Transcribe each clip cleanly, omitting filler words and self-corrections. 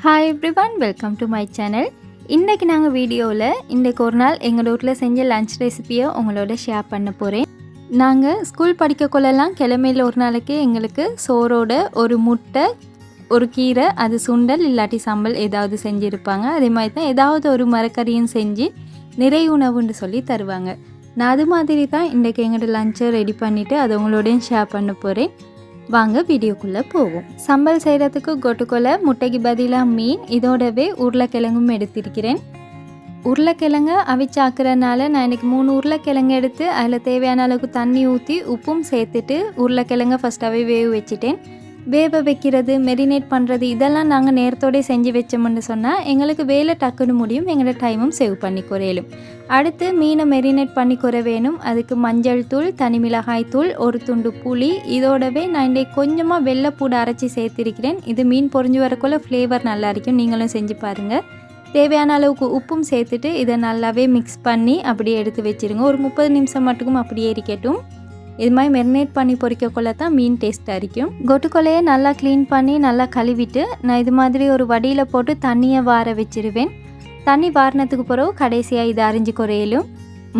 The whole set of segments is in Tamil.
Hi everyone, welcome to my channel. இன்றைக்கி நாங்கள் வீடியோவில் இன்றைக்கு ஒரு நாள் எங்கள் வீட்டில் செஞ்ச லன்ச் ரெசிபியை உங்களோட ஷேர் பண்ண போகிறேன். நாங்கள் ஸ்கூல் படிக்கக்குள்ளெல்லாம் கிழமையில் ஒரு நாளைக்கு எங்களுக்கு சோறோட ஒரு முட்டை, ஒரு கீரை, அது சுண்டல் இல்லாட்டி சம்பல் ஏதாவது செஞ்சுருப்பாங்க. அதே மாதிரி தான் ஏதாவது ஒரு மரக்கறியும் செஞ்சு நிறைய உணவுன்னு சொல்லி தருவாங்க. நான் அது மாதிரி தான் இன்றைக்கி எங்களோட லஞ்சை ரெடி பண்ணிவிட்டு அதை உங்களோடையும் ஷேர் பண்ண போகிறேன். வாங்க வீடியோக்குள்ளே போவோம். சம்பல் செய்கிறதுக்கு கொட்டுக்கொலை, முட்டைக்கு பதிலாக மீன், இதோடவே உருளைக்கிழங்கும் எடுத்திருக்கிறேன். உருளைக்கிழங்கு அவிச்சாக்குறதுனால நான் இன்றைக்கி 3 உருளைக்கிழங்கு எடுத்து அதில் தேவையான அளவுக்கு தண்ணி ஊற்றி உப்பும் சேர்த்துட்டு உருளைக்கிழங்கை ஃபஸ்ட்டாகவே வேக வச்சுட்டேன். வேக வைக்கிறது, மெரினேட் பண்ணுறது இதெல்லாம் நாங்கள் நேரத்தோடய செஞ்சு வச்சோம்னு சொன்னால் எங்களுக்கு வேலை டக்குன்னு முடியும், எங்களோட டைமும் சேவ் பண்ணி குறையலும். அடுத்து மீனை மெரினேட் பண்ணி குறை வேணும். அதுக்கு மஞ்சள் தூள், தனி மிளகாய் தூள், ஒரு துண்டு புளி, இதோடவே நான் இன்றைக்கி கொஞ்சமாக வெள்ளைப்பூடு அரைச்சி சேர்த்திருக்கிறேன். இது மீன் பொரிஞ்சு வரக்குள்ள ஃப்ளேவர் நல்லா இருக்கும், நீங்களும் செஞ்சு பாருங்கள். தேவையான அளவுக்கு உப்பும் சேர்த்துட்டு இதை நல்லாவே மிக்ஸ் பண்ணி அப்படியே எடுத்து வச்சுருங்க. ஒரு 30 நிமிஷம் மட்டுக்கும் அப்படியே இருக்கட்டும். இது மாதிரி மெரினேட் பண்ணி பொரிக்கக்குள்ள தான் மீன் டேஸ்ட்டாக இருக்கும். கொட்டுக்கொலையை நல்லா க்ளீன் பண்ணி நல்லா கழுவிட்டு நான் இது மாதிரி ஒரு வடியில் போட்டு தண்ணியை வார வச்சிருவேன். தண்ணி வாரினத்துக்கு பிறகு கடைசியாக இதை அரிஞ்சு குறையலும்.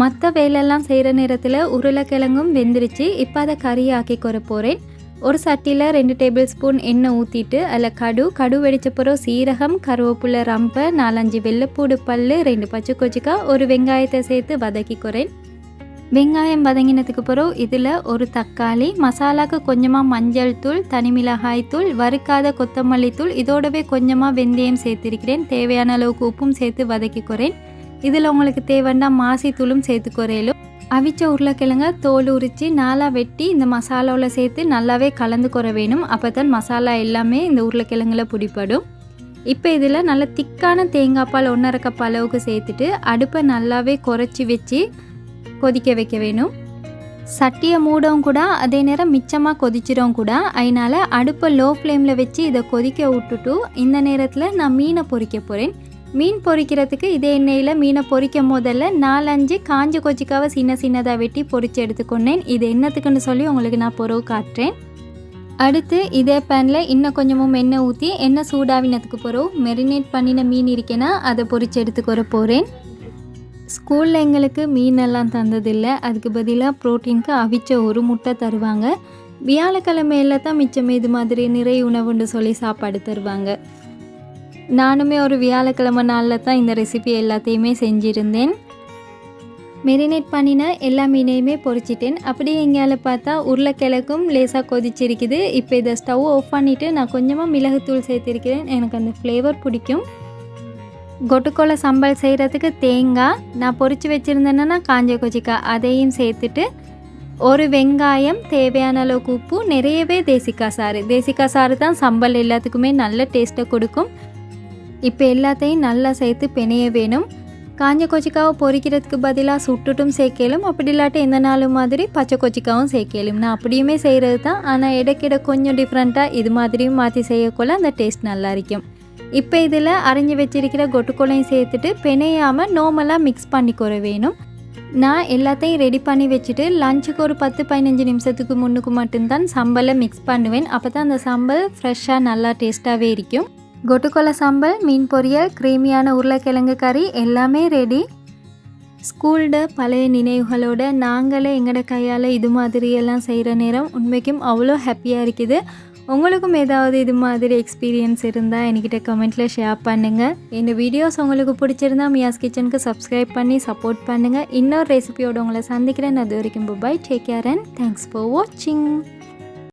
மற்ற வேலையெல்லாம் செய்கிற நேரத்தில் உருளைக்கிழங்கும் வெந்துருச்சு. இப்போ அதை கறியாக்கி குறை போகிறேன். ஒரு சட்டியில் 2 டேபிள் ஸ்பூன் எண்ணெய் ஊற்றிட்டு அதில் கடு வெடித்த பிறகு சீரகம், கருவேப்பிலை ரம்பை, 4-5 வெள்ளைப்பூடு பல், 2 பச்சை கொச்சிக்காய், ஒரு வெங்காயத்தை சேர்த்து வதக்கி குறேன். வெங்காயம் வதங்கினதுக்கு பிறகு இதில் ஒரு தக்காளி, மசாலாவுக்கு கொஞ்சமாக மஞ்சள் தூள், தனி மிளகாய் தூள், வறுக்காத கொத்தமல்லி தூள், இதோடவே கொஞ்சமாக வெந்தயம் சேர்த்திருக்கிறேன். தேவையான அளவுக்கு உப்பும் சேர்த்து வதக்கி குறேன். இதில் உங்களுக்கு தேவைன்னா மாசி தூளும் சேர்த்து குறையலும். அவிச்ச உருளைக்கிழங்க தோல் உரித்து 4 வெட்டி இந்த மசாலாவில் சேர்த்து நல்லாவே கலந்து குறை வேணும். அப்போ தான் மசாலா எல்லாமே இந்த உருளைக்கிழங்குல பிடிப்படும். இப்போ இதில் நல்ல திக்கான தேங்காய் பால் 1.5 கப் அளவுக்கு சேர்த்துட்டு அடுப்பை நல்லாவே குறைச்சி வச்சு கொதிக்க வைக்க வேணும். சட்டியை மூடவும் கூட, அதே நேரம் மிச்சமாக கொதிச்சிடவும் கூட. அதனால் அடுப்பை லோ ஃப்ளேமில் வச்சு இதை கொதிக்க விட்டுட்டு இந்த நேரத்தில் நான் மீனை பொரிக்க போகிறேன். மீன் பொரிக்கிறதுக்கு இதே எண்ணெயில் மீனை பொரிக்கும் போதல்ல 4-5 காஞ்ச கொச்சிக்காவை சின்னதாக வெட்டி பொரித்து எடுத்துக்கொண்டேன். இது என்னத்துக்குன்னு சொல்லி உங்களுக்கு நான் பொறவு காட்டுறேன். அடுத்து இதே பேனில் இன்னும் கொஞ்சமும் எண்ணெய் ஊற்றி எண்ணெய் சூடாவினதுக்கு பிறகு மெரினேட் பண்ணின மீன் இருக்கேன்னா அதை பொரித்து எடுத்துக்கொற போகிறேன். ஸ்கூலில் எங்களுக்கு மீனெல்லாம் தந்ததில்லை, அதுக்கு பதிலாக ப்ரோட்டீனுக்கு அவிச்ச ஒரு முட்டை தருவாங்க. வியாழக்கிழமையில் தான் மிச்சம் இது மாதிரி நிறைய உணவுன்னு சொல்லி சாப்பாடு தருவாங்க. நானுமே ஒரு வியாழக்கிழமை நாளில் தான் இந்த ரெசிபி எல்லாத்தையுமே செஞ்சுருந்தேன். மெரினேட் பண்ணின எல்லா மீனையுமே பொரிச்சிட்டேன். அப்படியே எங்கேயால் பார்த்தா உருளைக்கிழங்கும் லேசாக கொதிச்சிருக்குது. இப்போ இதை ஸ்டவ் ஆஃப் பண்ணிவிட்டு நான் கொஞ்சமாக மிளகுத்தூள் சேர்த்திருக்கிறேன், எனக்கு அந்த ஃப்ளேவர் பிடிக்கும். கொட்டுக்கொலை சம்பல் செய்கிறதுக்கு தேங்காய் நான் பொரித்து வச்சுருந்தேன்னா காஞ்ச கொச்சிக்காய் அதையும் சேர்த்துட்டு ஒரு வெங்காயம், தேவையான அளவுக்கு உப்பு, நிறையவே தேசிக்காய் சாறு தான் சம்பல் எல்லாத்துக்குமே நல்ல டேஸ்ட்டை கொடுக்கும். இப்போ எல்லாத்தையும் நல்லா சேர்த்து பிணைய வேணும். காஞ்ச கொச்சிக்காவை பொரிக்கிறதுக்கு பதிலாக சுட்டுட்டும் சேர்க்கலும், அப்படி இல்லாட்டி எந்த நாளும் மாதிரி பச்சை கொச்சிக்காவும் சேர்க்கலும். நான் அப்படியுமே செய்கிறது தான், ஆனால் இடைக்கிட கொஞ்சம் டிஃப்ரெண்ட்டாக இது மாதிரியும் மாற்றி செய்யக்குள்ள அந்த டேஸ்ட் நல்லா இருக்கும். இப்போ இதில் அரைஞ்சி வச்சிருக்கிற கொட்டுக்கொலையும் சேர்த்துட்டு பிணையாமல் நார்மலாக மிக்ஸ் பண்ணிக்கொற வேணும். நான் எல்லாத்தையும் ரெடி பண்ணி வச்சுட்டு லஞ்சுக்கு ஒரு 10-15 நிமிஷத்துக்கு முன்னுக்கு மட்டும்தான் சம்பலை மிக்ஸ் பண்ணுவேன். அப்போ தான் அந்த சம்பல் ஃப்ரெஷ்ஷாக நல்லா டேஸ்ட்டாகவே இருக்கும். கொட்டுக்கொலை சம்பல், மீன் பொரியல், க்ரீமியான உருளைக்கிழங்கு கறி எல்லாமே ரெடி. ஸ்கூலோட பழைய நினைவுகளோட நாங்களே எங்களோட கையால் இது மாதிரியெல்லாம் செய்கிற நேரம் உண்மைக்கும் அவ்வளோ ஹாப்பியாக இருக்குது. உங்களுக்கும் ஏதாவது இது மாதிரி எக்ஸ்பீரியன்ஸ் இருந்தால் என்கிட்ட கமெண்ட்டில் ஷேர் பண்ணுங்கள். இந்த வீடியோஸ் உங்களுக்கு பிடிச்சிருந்தா மியாஸ் கிச்சனுக்கு சப்ஸ்கிரைப் பண்ணி சப்போர்ட் பண்ணுங்கள். இன்னொரு ரெசிபியோடு உங்களை சந்திக்கிறேன். அது வரைக்கும் bye, take care and thanks for வாட்சிங்.